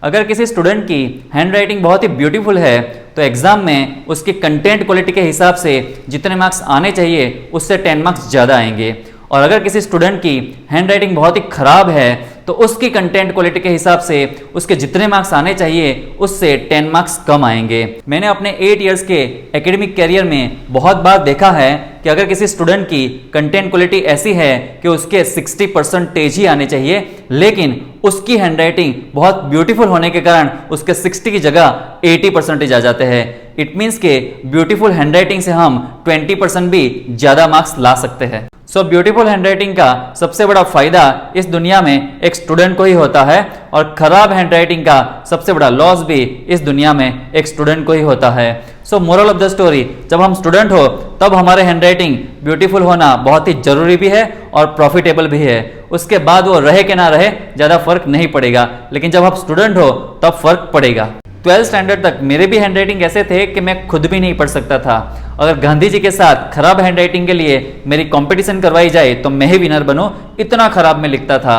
अगर किसी स्टूडेंट की हैंडराइटिंग बहुत ही ब्यूटीफुल है तो एग्जाम में उसकी कंटेंट क्वालिटी के हिसाब से जितने मार्क्स आने चाहिए उससे 10 मार्क्स ज़्यादा आएंगे। और अगर किसी स्टूडेंट की हैंडराइटिंग बहुत ही खराब है तो उसकी कंटेंट क्वालिटी के हिसाब से उसके जितने मार्क्स आने चाहिए उससे 10 मार्क्स कम आएंगे। मैंने अपने 8 इयर्स के एकेडमिक कैरियर में बहुत बार देखा है कि अगर किसी स्टूडेंट की कंटेंट क्वालिटी ऐसी है कि उसके 60% ही आने चाहिए, लेकिन उसकी हैंडराइटिंग बहुत ब्यूटीफुल होने के कारण उसके 60 की जगह 80% आ जाते हैं। इट मीन्स के ब्यूटीफुल हैंडराइटिंग से हम 20% भी ज़्यादा मार्क्स ला सकते हैं। सो ब्यूटीफुल हैंडराइटिंग का सबसे बड़ा फायदा इस दुनिया में एक स्टूडेंट को ही होता है और खराब हैंडराइटिंग का सबसे बड़ा लॉस भी इस दुनिया में एक स्टूडेंट को ही होता है। सो मोरल ऑफ द स्टोरी, जब हम स्टूडेंट हो तब हमारे हैंडराइटिंग ब्यूटीफुल होना बहुत ही जरूरी भी है और प्रॉफिटेबल भी है। उसके बाद वो रहे कि ना रहे ज़्यादा फर्क नहीं पड़ेगा, लेकिन जब आप स्टूडेंट हो तब फर्क पड़ेगा। 12th स्टैंडर्ड तक मेरे भी हैंडराइटिंग ऐसे थे कि मैं खुद भी नहीं पढ़ सकता था। अगर गांधी जी के साथ खराब हैंडराइटिंग के लिए मेरी कंपटीशन करवाई जाए तो मैं ही विनर बनूं, इतना खराब मैं लिखता था।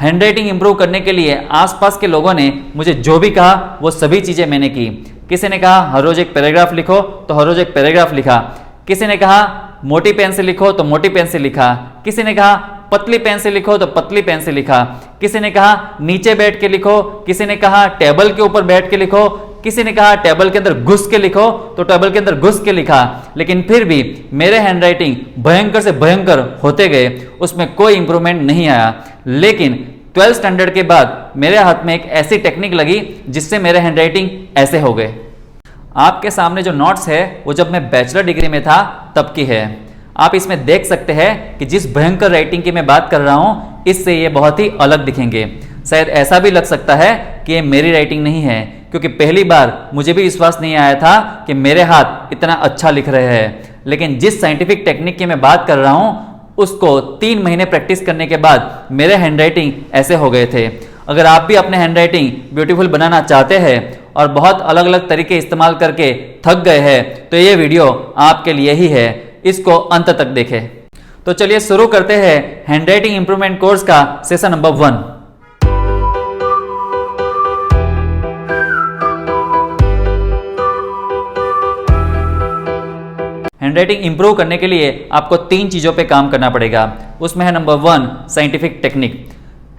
हैंडराइटिंग इंप्रूव करने के लिए आसपास के लोगों ने मुझे जो भी कहा वो सभी चीज़ें मैंने की। किसी ने कहा हर रोज एक पैराग्राफ लिखो तो हर रोज एक पैराग्राफ लिखा। किसी ने कहा मोटी पेन से लिखो तो मोटी पेन से लिखा। किसी ने कहा पतली पेन से लिखो तो पतली पेन से लिखा। किसी ने कहा नीचे बैठ के लिखो, किसी ने कहा टेबल के ऊपर बैठ के लिखो, किसी ने कहा टेबल के अंदर घुस के लिखो तो टेबल के अंदर घुस के लिखा। लेकिन फिर भी मेरे हैंडराइटिंग भयंकर से भयंकर होते गए, उसमें कोई इंप्रूवमेंट नहीं आया। लेकिन 12th स्टैंडर्ड के बाद मेरे हाथ में एक ऐसी टेक्निक लगी जिससे मेरे हैंडराइटिंग ऐसे हो गए। आपके सामने जो नोट्स है वो जब मैं बैचलर डिग्री में था तब की है। आप इसमें देख सकते हैं कि जिस भयंकर राइटिंग की मैं बात कर रहा हूँ इससे ये बहुत ही अलग दिखेंगे। शायद ऐसा भी लग सकता है कि ये मेरी राइटिंग नहीं है, क्योंकि पहली बार मुझे भी विश्वास नहीं आया था कि मेरे हाथ इतना अच्छा लिख रहे हैं। लेकिन जिस साइंटिफिक टेक्निक की मैं बात कर रहा हूँ उसको 3 महीने प्रैक्टिस करने के बाद मेरे हैंडराइटिंग ऐसे हो गए थे। अगर आप भी अपने हैंडराइटिंग ब्यूटीफुल बनाना चाहते हैं और बहुत अलग अलग तरीके इस्तेमाल करके थक गए हैं तो ये वीडियो आपके लिए ही है, इसको अंत तक देखें। तो चलिए शुरू करते हैं हैंडराइटिंग इंप्रूवमेंट कोर्स का सेशन नंबर 1। हैंडराइटिंग इंप्रूव करने के लिए आपको 3 चीजों पे काम करना पड़ेगा। उसमें है number 1 scientific technique.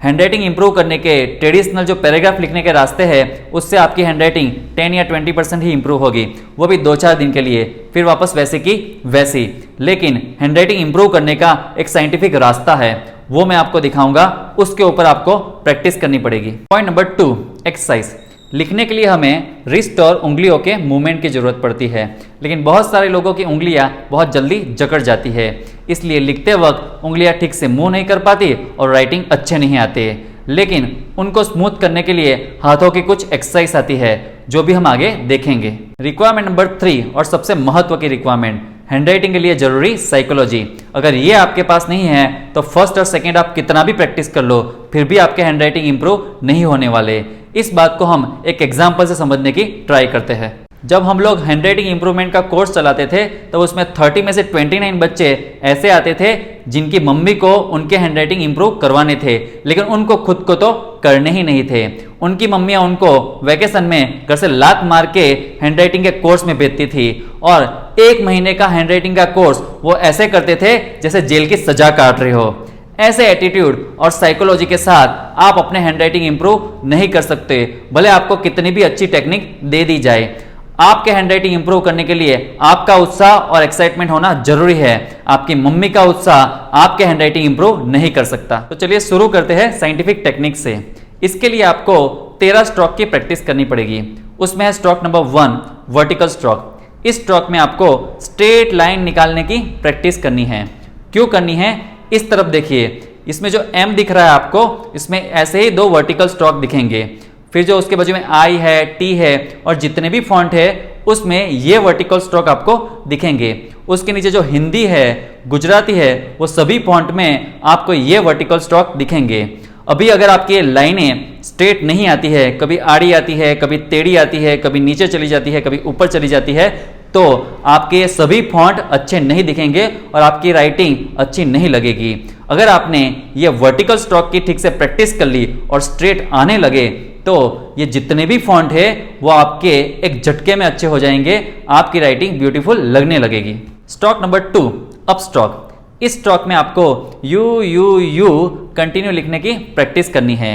Handwriting improve करने के ट्रेडिशनल जो पैराग्राफ लिखने के रास्ते हैं उससे आपकी हैंडराइटिंग 10 या 20% ही इंप्रूव होगी, वो भी 2-4 दिन के लिए, फिर वापस वैसे की वैसी। लेकिन हैंडराइटिंग इंप्रूव करने का एक साइंटिफिक रास्ता है, वो मैं आपको दिखाऊंगा, उसके ऊपर आपको प्रैक्टिस करनी पड़ेगी। Point number 2 exercise. लिखने के लिए हमें रिस्ट और उंगलियों के मूवमेंट की जरूरत पड़ती है, लेकिन बहुत सारे लोगों की उंगलियां बहुत जल्दी जकड़ जाती है, इसलिए लिखते वक्त उंगलियां ठीक से मूव नहीं कर पाती और राइटिंग अच्छे नहीं आते। लेकिन उनको स्मूथ करने के लिए हाथों की कुछ एक्सरसाइज आती है जो भी हम आगे देखेंगे। रिक्वायरमेंट नंबर 3 और सबसे महत्व की रिक्वायरमेंट, हैंडराइटिंग के लिए जरूरी साइकोलॉजी। अगर ये आपके पास नहीं है तो फर्स्ट और सेकंड आप कितना भी प्रैक्टिस कर लो फिर भी आपके हैंडराइटिंग इंप्रूव नहीं होने वाले। इस बात को हम एक एग्जाम्पल से समझने की ट्राई करते हैं। जब हम लोग हैंडराइटिंग इंप्रूवमेंट का कोर्स चलाते थे तो उसमें 30 में से 29 बच्चे ऐसे आते थे जिनकी मम्मी को उनके हैंडराइटिंग इंप्रूव करवाने थे, लेकिन उनको खुद को तो करने ही नहीं थे। उनकी मम्मियां उनको वैकेशन में घर से लात मार के हैंडराइटिंग के कोर्स में भेजती थी और 1 महीने का हैंडराइटिंग का कोर्स वो ऐसे करते थे जैसे जेल की सजा काट रहे हो। ऐसे एटीट्यूड और साइकोलॉजी के साथ आप अपने हैंडराइटिंग इंप्रूव नहीं कर सकते, भले आपको कितनी भी अच्छी टेक्निक दे दी जाए। आपके हैंडराइटिंग इंप्रूव करने के लिए आपका उत्साह और एक्साइटमेंट होना जरूरी है। आपकी मम्मी का उत्साह आपके हैंडराइटिंग इंप्रूव नहीं कर सकता। तो चलिए शुरू करते हैं साइंटिफिक टेक्निक से। इसके लिए आपको 13 स्ट्रोक की प्रैक्टिस करनी पड़ेगी। उसमें है स्ट्रोक नंबर 1 वर्टिकल स्ट्रोक। इस स्ट्रोक में आपको स्ट्रेट लाइन निकालने की प्रैक्टिस करनी है। क्यों करनी है? इस तरफ देखिए, इसमें जो M दिख रहा है आपको, इसमें ऐसे ही 2 वर्टिकल स्ट्रोक दिखेंगे। फिर जो उसके बाजू में I है, T है और जितने भी फॉन्ट है उसमें ये वर्टिकल स्ट्रोक आपको दिखेंगे। उसके नीचे जो हिंदी है, गुजराती है, वो सभी फॉन्ट में आपको ये वर्टिकल स्ट्रोक दिखेंगे। अभी अगर आपकी ये लाइनें स्ट्रेट नहीं आती है, कभी आड़ी आती है, कभी टेढ़ी आती है, कभी नीचे चली जाती है, कभी ऊपर चली जाती है, तो आपके ये सभी फॉन्ट अच्छे नहीं दिखेंगे और आपकी राइटिंग अच्छी नहीं लगेगी। अगर आपने ये वर्टिकल स्ट्रोक की ठीक से प्रैक्टिस कर ली और स्ट्रेट आने लगे तो ये जितने भी फॉन्ट है वो आपके एक झटके में अच्छे हो जाएंगे, आपकी राइटिंग ब्यूटीफुल लगने लगेगी। Stroke number 2, up stroke. इस स्ट्रोक में आपको यू कंटिन्यू लिखने की प्रैक्टिस करनी है।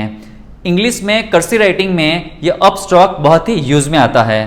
इंग्लिश में कर्सिव राइटिंग में ये अप स्ट्रोक बहुत ही यूज में आता है।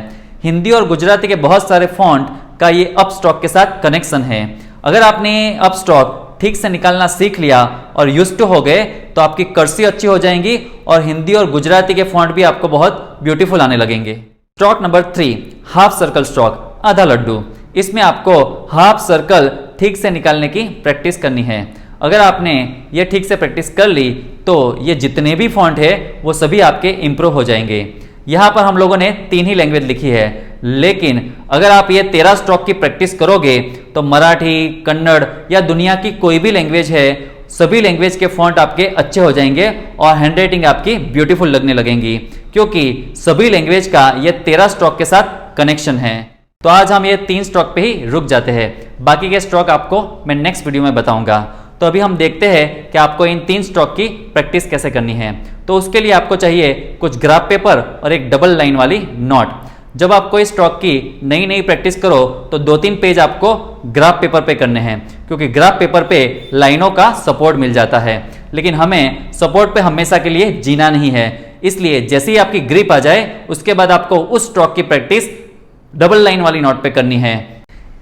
हिंदी और गुजराती के बहुत सारे फॉन्ट का ये अप स्ट्रोक के साथ कनेक्शन है। अगर आपने अप स्ट्रोक ठीक से निकालना सीख लिया और यूज्ड टू हो गए तो आपकी कर्सिव अच्छी हो जाएंगी और हिंदी और गुजराती के फॉन्ट भी आपको बहुत ब्यूटीफुल आने लगेंगे। Stroke number 3, half circle stroke, आधा लड्डू। इसमें आपको हाफ सर्कल ठीक से निकालने की प्रैक्टिस करनी है। अगर आपने ये ठीक से प्रैक्टिस कर ली तो ये जितने भी फॉन्ट है वो सभी आपके इम्प्रूव हो जाएंगे। यहाँ पर हम लोगों ने 3 ही लैंग्वेज लिखी है, लेकिन अगर आप ये 13 स्ट्रोक की प्रैक्टिस करोगे तो मराठी, कन्नड़ या दुनिया की कोई भी लैंग्वेज है, सभी लैंग्वेज के फॉन्ट आपके अच्छे हो जाएंगे और हैंडराइटिंग आपकी ब्यूटीफुल लगने लगेंगी, क्योंकि सभी लैंग्वेज का ये 13 स्ट्रोक के साथ कनेक्शन है। तो आज हम ये 3 स्ट्रोक पे ही रुक जाते हैं, बाकी के स्ट्रोक आपको मैं नेक्स्ट वीडियो में बताऊंगा। तो अभी हम देखते हैं कि आपको इन 3 स्ट्रोक की प्रैक्टिस कैसे करनी है। तो उसके लिए आपको चाहिए कुछ ग्राफ पेपर और एक डबल लाइन वाली नोट। जब आपको इस स्ट्रोक की नई प्रैक्टिस करो तो 2-3 पेज आपको ग्राफ पेपर पे करने हैं, क्योंकि ग्राफ पेपर पे लाइनों का सपोर्ट मिल जाता है, लेकिन हमें सपोर्ट पे हमेशा के लिए जीना नहीं है। इसलिए जैसे ही आपकी ग्रिप आ जाए उसके बाद आपको उस स्ट्रोक की प्रैक्टिस डबल लाइन वाली नोट पे करनी है।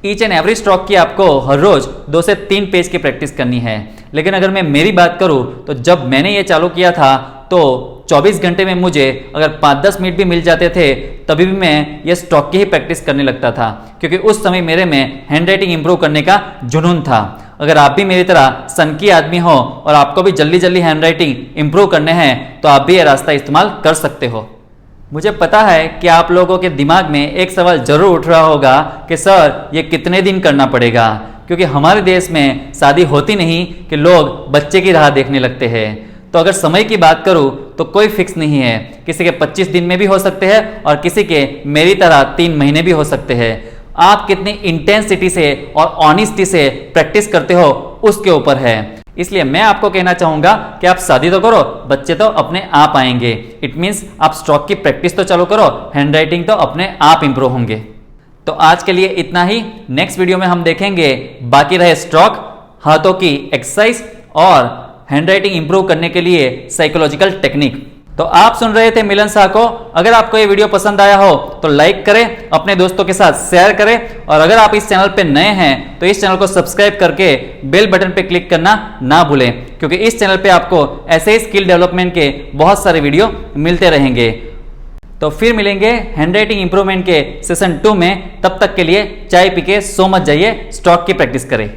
ईच एंड एवरी स्ट्रोक की आपको हर रोज 2 से 3 पेज की प्रैक्टिस करनी है। लेकिन अगर मैं मेरी बात करूं तो जब मैंने ये चालू किया था तो 24 घंटे में मुझे अगर 5-10 मिनट भी मिल जाते थे तभी भी मैं ये स्ट्रोक की ही प्रैक्टिस करने लगता था, क्योंकि उस समय मेरे में हैंडराइटिंग इंप्रूव करने का जुनून था। अगर आप भी मेरी तरह सनकी आदमी हो और आपको भी जल्दी जल्दी हैंडराइटिंग इंप्रूव करने हैं तो आप भी ये रास्ता इस्तेमाल कर सकते हो। मुझे पता है कि आप लोगों के दिमाग में एक सवाल जरूर उठ रहा होगा कि सर ये कितने दिन करना पड़ेगा, क्योंकि हमारे देश में शादी होती नहीं कि लोग बच्चे की राह देखने लगते हैं। तो अगर समय की बात करूं तो कोई फिक्स नहीं है, किसी के 25 दिन में भी हो सकते हैं और किसी के मेरी तरह 3 महीने भी हो सकते हैं। आप कितनी इंटेंसिटी से और ऑनेस्टी से प्रैक्टिस करते हो उसके ऊपर है। इसलिए मैं आपको कहना चाहूंगा कि आप शादी तो करो, बच्चे तो अपने आप आएंगे। इट मीन्स आप स्ट्रोक की प्रैक्टिस तो चालू करो, हैंडराइटिंग तो अपने आप इंप्रूव होंगे। तो आज के लिए इतना ही। नेक्स्ट वीडियो में हम देखेंगे बाकी रहे स्ट्रोक, हाथों की एक्सरसाइज और हैंडराइटिंग इंप्रूव करने के लिए साइकोलॉजिकल टेक्निक। तो आप सुन रहे थे मिलन शाह को। अगर आपको ये वीडियो पसंद आया हो तो लाइक करें, अपने दोस्तों के साथ शेयर करें, और अगर आप इस चैनल पे नए हैं तो इस चैनल को सब्सक्राइब करके बेल बटन पे क्लिक करना ना भूलें, क्योंकि इस चैनल पे आपको ऐसे ही स्किल डेवलपमेंट के बहुत सारे वीडियो मिलते रहेंगे। तो फिर मिलेंगे हैंडराइटिंग इंप्रूवमेंट के सेशन 2 में। तब तक के लिए चाय पी के सो मत जाइए, स्ट्रोक की प्रैक्टिस करें।